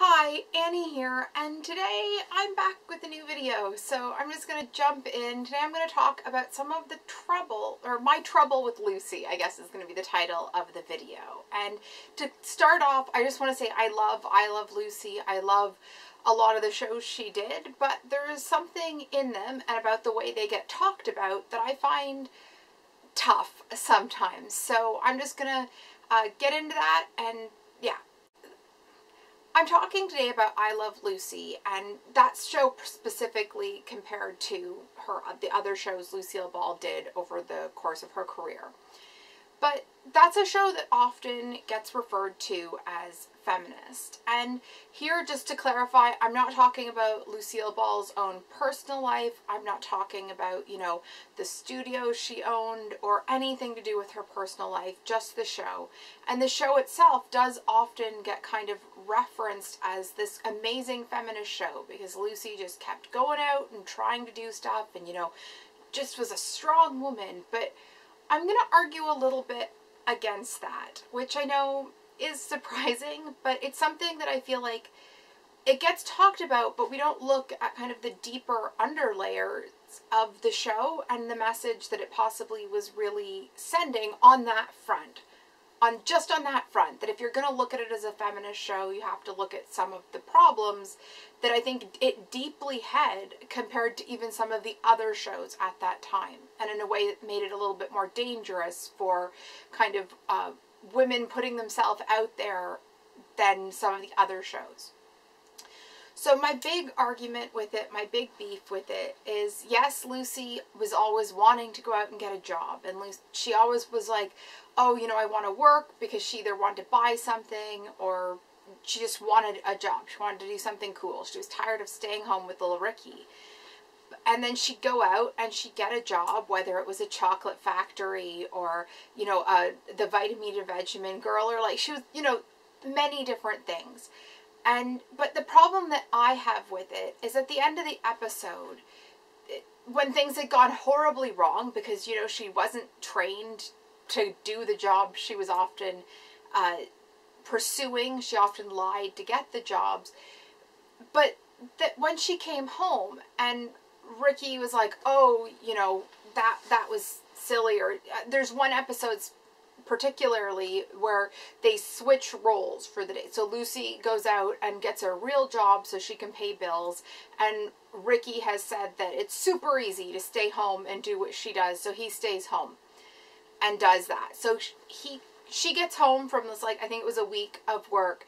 Hi, Annie here, and today I'm back with a new video. So I'm just going to jump in. Today I'm going to talk about some of the trouble, or my trouble with Lucy, I guess is going to be the title of the video. And to start off, I just want to say I love Lucy. I love a lot of the shows she did, but there is something in them and about the way they get talked about that I find tough sometimes. So I'm just going to get into that, and yeah. I'm talking today about I Love Lucy, and that show specifically compared to the other shows Lucille Ball did over the course of her career. But that's a show that often gets referred to as feminist. And here, just to clarify, I'm not talking about Lucille Ball's own personal life. I'm not talking about, the studio she owned or anything to do with her personal life, just the show. And the show itself does often get kind of referenced as this amazing feminist show because Lucy just kept going out and trying to do stuff and, just was a strong woman. But I'm going to argue a little bit against that, which I know is surprising, but it's something that I feel like it gets talked about, but we don't look at kind of the deeper underlayers of the show and the message that it possibly was really sending on that front. Just on that front, that if you're going to look at it as a feminist show, you have to look at some of the problems that I think it deeply had compared to even some of the other shows at that time. And in a way that made it a little bit more dangerous for kind of women putting themselves out there than some of the other shows. So my big argument with it, my big beef with it is, yes, Lucy was always wanting to go out and get a job. And she always was like, oh, I want to work, because she either wanted to buy something or she just wanted a job. She wanted to do something cool. She was tired of staying home with little Ricky. And then she'd go out and she'd get a job, whether it was a chocolate factory or, the vitamin to Vegemin girl, or like she was, many different things. But the problem that I have with it is at the end of the episode, when things had gone horribly wrong, because, she wasn't trained to do the job she was often pursuing. She often lied to get the jobs. But that when she came home and Ricky was like, oh, that was silly. Or there's one episode particularly where they switch roles for the day. So Lucy goes out and gets a real job so she can pay bills, and Ricky has said that it's super easy to stay home and do what she does, so he stays home and does that. So she gets home from this, I think it was a week of work,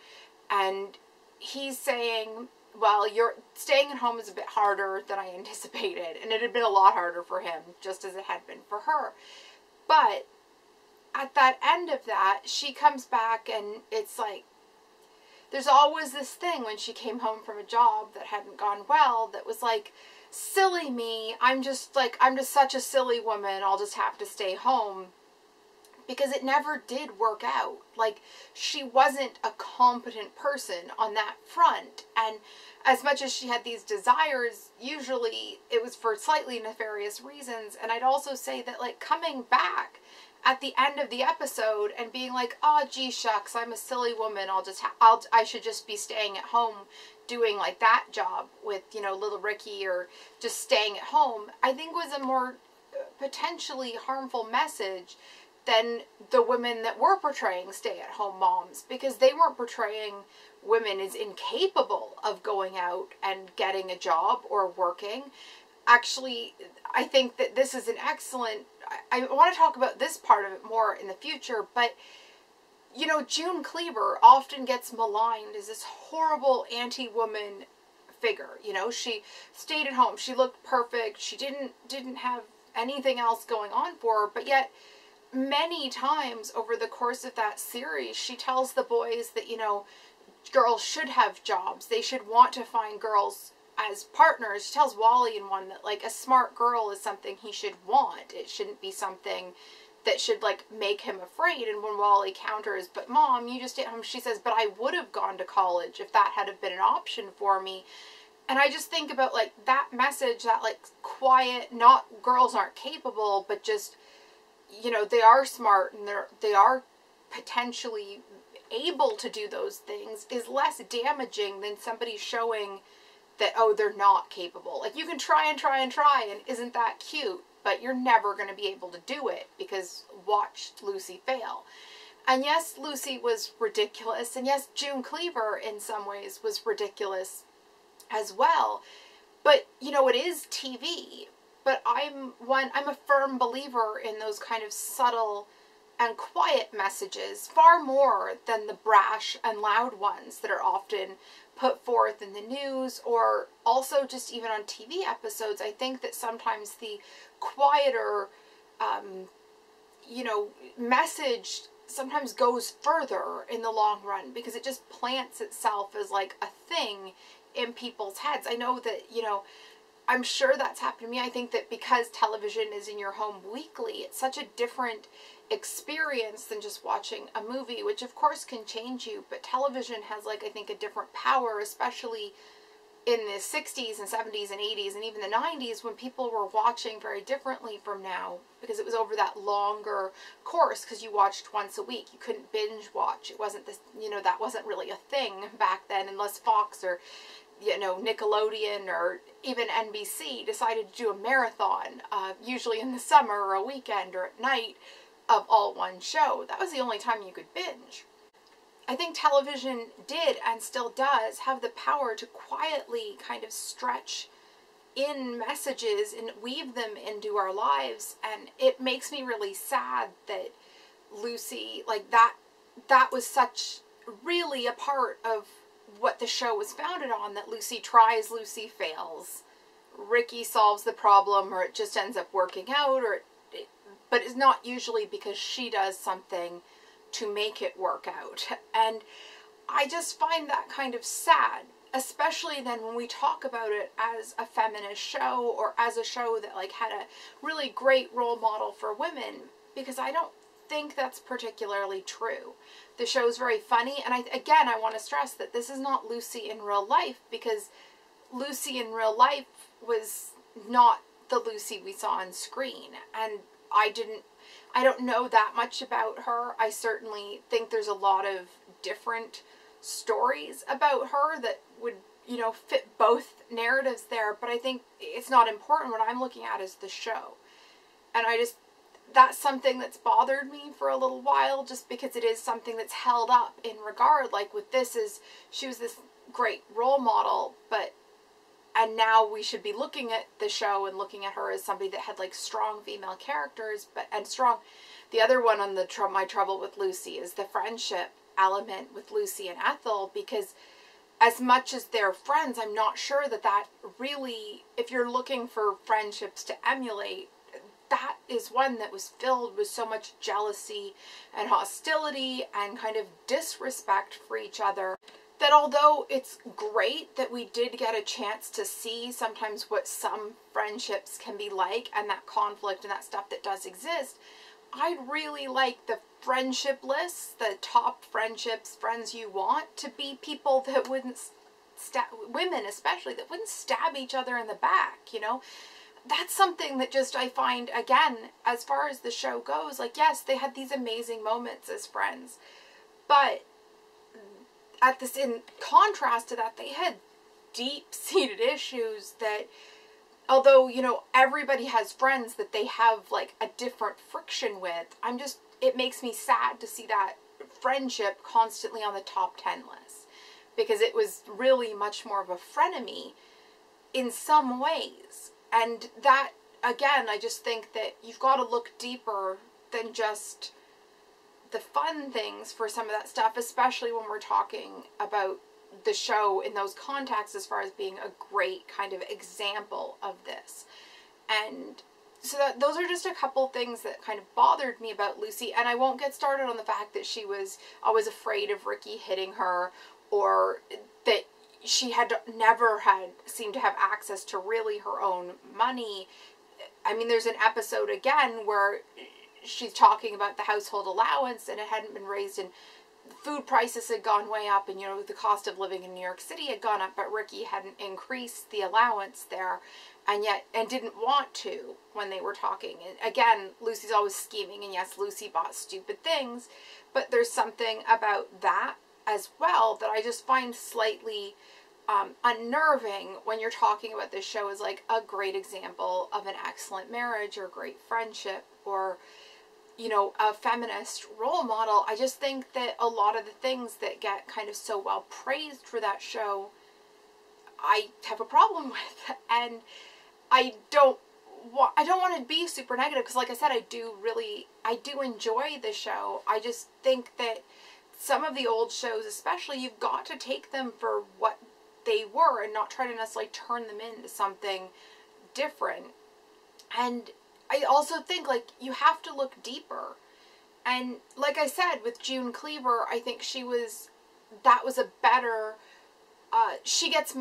and he's saying, well, you're staying at home is a bit harder than I anticipated, and it had been a lot harder for him, just as it had been for her. But at that end of that, she comes back, and it's like, there's always this thing when she came home from a job that hadn't gone well that was like, silly me, I'm just such a silly woman, I'll just have to stay home. Because it never did work out. She wasn't a competent person on that front. And as much as she had these desires, usually it was for slightly nefarious reasons. And I'd also say that, coming back at the end of the episode and being like, oh, gee shucks, I'm a silly woman, I should just be staying at home doing, that job with, little Ricky, or just staying at home, I think was a more potentially harmful message than the women that were portraying stay-at-home moms, because they weren't portraying women as incapable of going out and getting a job or working. Actually, I think that this is an excellent, I want to talk about this part of it more in the future, but, June Cleaver often gets maligned as this horrible anti-woman figure. She stayed at home, she looked perfect, she didn't have anything else going on for her, but yet many times over the course of that series, she tells the boys that, girls should have jobs. They should want to find girls as partners. She tells Wally in one that, a smart girl is something he should want. It shouldn't be something that should, make him afraid. And when Wally counters, but Mom, you just stay at home, she says, but I would have gone to college if that had been an option for me. And I just think about, that message, that, quiet, not girls aren't capable, but just, they are smart and they are potentially able to do those things is less damaging than somebody showing that, oh, they're not capable. Like, you can try and try and try, and isn't that cute? But you're never going to be able to do it, because watch Lucy fail. And yes, Lucy was ridiculous, and yes, June Cleaver in some ways was ridiculous as well. But, you know, it is TV. But I'm a firm believer in those kind of subtle and quiet messages, far more than the brash and loud ones that are often put forth in the news, or also just even on TV episodes. I think that sometimes the quieter, you know, message sometimes goes further in the long run, because it just plants itself as like a thing in people's heads. I know that, you know, I'm sure that's happened to me. I think that because television is in your home weekly, it's such a different experience than just watching a movie, which of course can change you, but television has, like, I think a different power, especially in the 60s and 70s and 80s and even the 90s, when people were watching very differently from now, because it was over that longer course, because you watched once a week. You couldn't binge watch. It wasn't this, you know, that wasn't really a thing back then, unless Fox or, you know, Nickelodeon or even NBC decided to do a marathon, usually in the summer or a weekend or at night, of all one show. That was the only time you could binge. I think television did, and still does, have the power to quietly kind of stretch in messages and weave them into our lives, and it makes me really sad that Lucy, like, that was such really a part of what the show was founded on, that Lucy tries, Lucy fails, Ricky solves the problem, or it just ends up working out, or but it's not usually because she does something to make it work out. And I just find that kind of sad, especially then when we talk about it as a feminist show, or as a show that, like, had a really great role model for women, because I don't think that's particularly true. The show's very funny, and again, I want to stress that this is not Lucy in real life, because Lucy in real life was not the Lucy we saw on screen, and I don't know that much about her. I certainly think there's a lot of different stories about her that would, you know, fit both narratives there, but I think it's not important. What I'm looking at is the show. And that's something that's bothered me for a little while, just because it is something that's held up in regard. Like with this, is she was this great role model, and now we should be looking at the show and looking at her as somebody that had, like, strong female characters, and strong. The other one on my trouble with Lucy is the friendship element with Lucy and Ethel, because as much as they're friends, I'm not sure that really, if you're looking for friendships to emulate, that is one that was filled with so much jealousy and hostility and kind of disrespect for each other, that although it's great that we did get a chance to see sometimes what some friendships can be like, and that conflict and that stuff that does exist, I'd really like the friendship lists, the top friendships, friends you want, to be people that wouldn't women especially, that wouldn't stab each other in the back, you know? That's something that just I find, again, as far as the show goes, like, yes, they had these amazing moments as friends, but in contrast to that, they had deep-seated issues that, although, you know, everybody has friends that they have, like, a different friction with, it makes me sad to see that friendship constantly on the top 10 list, because it was really much more of a frenemy in some ways. And that, again, I just think that you've got to look deeper than just the fun things for some of that stuff, especially when we're talking about the show in those contexts, as far as being a great kind of example of this. And so those are just a couple things that kind of bothered me about Lucy. And I won't get started on the fact that she was always afraid of Ricky hitting her, or that she never seemed to have access to really her own money. I mean, there's an episode again where she's talking about the household allowance, and it hadn't been raised in food prices had gone way up, and, you know, the cost of living in New York City had gone up, but Ricky hadn't increased the allowance there, and didn't want to when they were talking. And again, Lucy's always scheming, and yes, Lucy bought stupid things, but there's something about that as well that I just find slightly unnerving when you're talking about this show as like a great example of an excellent marriage or great friendship or, you know, a feminist role model. I just think that a lot of the things that get kind of so well praised for that show, I have a problem with, and I don't want to be super negative, because like I said, I do enjoy the show. I just think that some of the old shows, especially, you've got to take them for what they were and not try to necessarily turn them into something different. And I also think, like, you have to look deeper. And like I said, with June Cleaver, I think that was a better, she gets,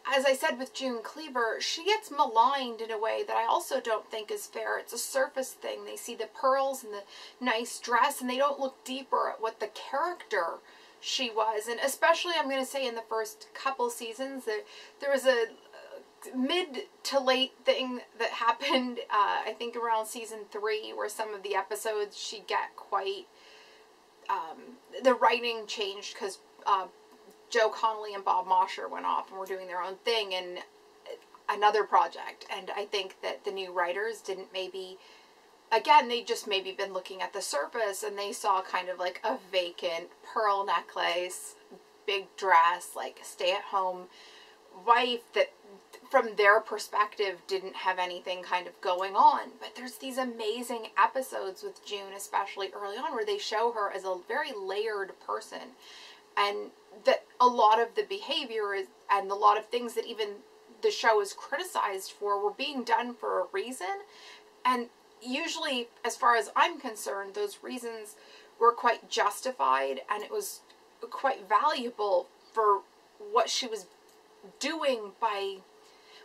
as I said with June Cleaver, she gets maligned in a way that I also don't think is fair. It's a surface thing. They see the pearls and the nice dress, and they don't look deeper at what the character she was. And especially, I'm going to say, in the first couple seasons, there was a mid to late thing that happened, I think around season 3, where some of the episodes she'd get quite, the writing changed because Joe Connolly and Bob Mosher went off and were doing their own thing in another project. And I think that the new writers didn't maybe, again, they just maybe been looking at the surface, and they saw kind of like a vacant pearl necklace, big dress, like stay-at-home wife that from their perspective didn't have anything kind of going on. But there's these amazing episodes with June, especially early on, where they show her as a very layered person, and that a lot of the behavior and a lot of things that even the show is criticized for were being done for a reason. And usually, as far as I'm concerned, those reasons were quite justified, and it was quite valuable for what she was doing by,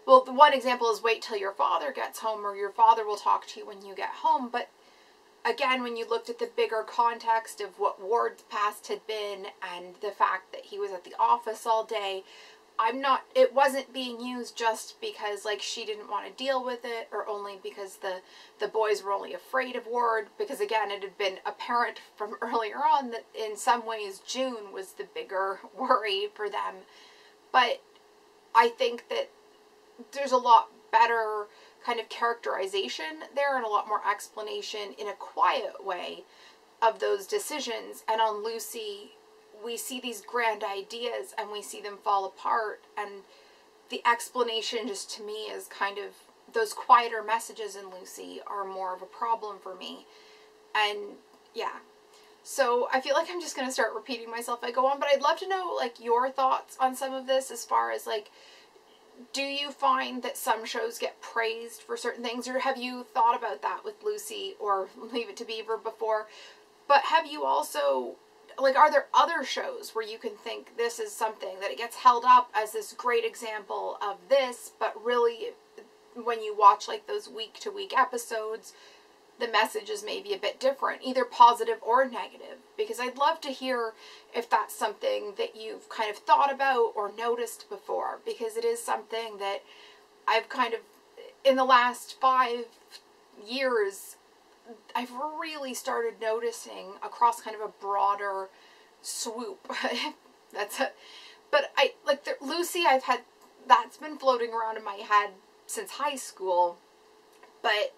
well, the one example is wait till your father gets home, or your father will talk to you when you get home. But again, when you looked at the bigger context of what Ward's past had been and the fact that he was at the office all day, it wasn't being used just because, like, she didn't want to deal with it, or only because the boys were only afraid of Ward, because again, it had been apparent from earlier on that in some ways June was the bigger worry for them. But I think that there's a lot better kind of characterization there and a lot more explanation in a quiet way of those decisions. And on Lucy, we see these grand ideas and we see them fall apart, and the explanation just to me is kind of, those quieter messages in Lucy are more of a problem for me. And yeah, so I feel like I'm just going to start repeating myself as I go on, but I'd love to know, like, your thoughts on some of this, as far as, like, do you find that some shows get praised for certain things, or have you thought about that with Lucy or Leave It to Beaver before? But have you also, like, are there other shows where you can think this is something that it gets held up as this great example of this, but really when you watch, like, those week-to-week episodes, the message is maybe a bit different, either positive or negative? Because I'd love to hear if that's something that you've kind of thought about or noticed before, because it is something that I've kind of, in the last 5 years, I've really started noticing across kind of a broader swoop. But Lucy, that's been floating around in my head since high school, but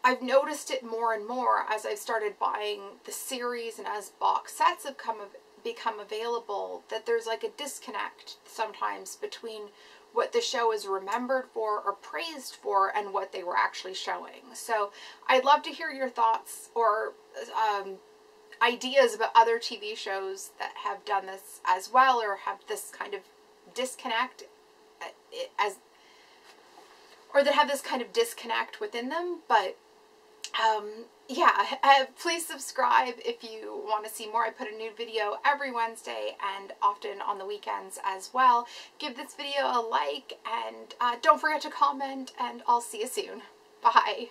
I've noticed it more and more as I've started buying the series and as box sets have become available, that there's like a disconnect sometimes between what the show is remembered for or praised for and what they were actually showing. So I'd love to hear your thoughts or ideas about other TV shows that have done this as well, or have this kind of disconnect or that have this kind of disconnect within them. But yeah, please subscribe if you want to see more. I put a new video every Wednesday and often on the weekends as well. Give this video a like, and don't forget to comment, and I'll see you soon. Bye.